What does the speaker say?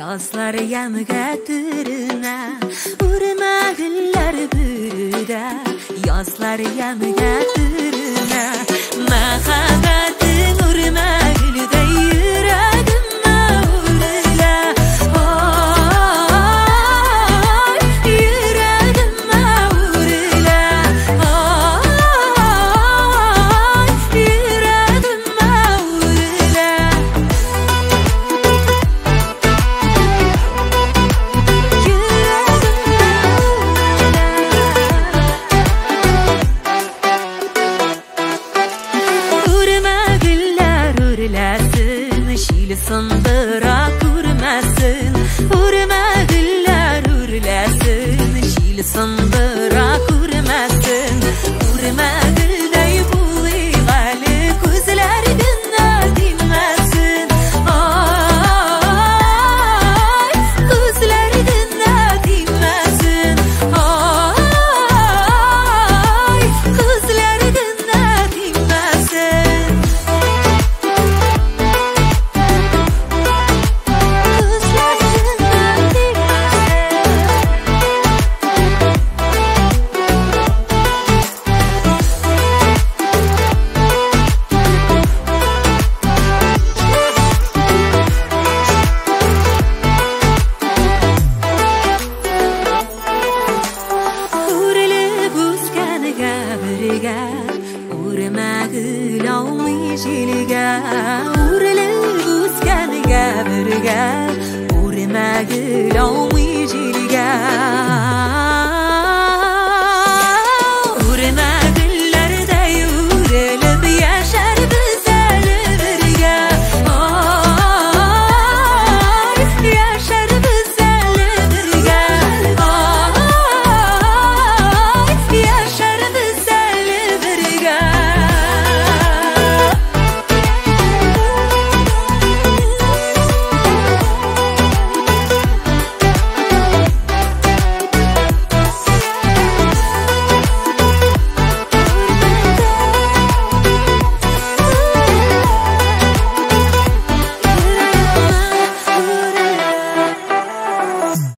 Yazlar yamgatırına Urmağlar bürüde Yazlar yamgatırına Mahabatın urmağlıda yüreğim mağrurla Ay yüreğim mağrurla Ay yüreğim mağrurla Sındıra kurmasın Urmağlar urlasın Şil sındıra kurmasın Urmağılday buğaygalı Kuzlardan nadimmasın Ay Kuzlardan nadimmasın Ay Kuzlardan nadimmasın Urmağıl olmayı jilga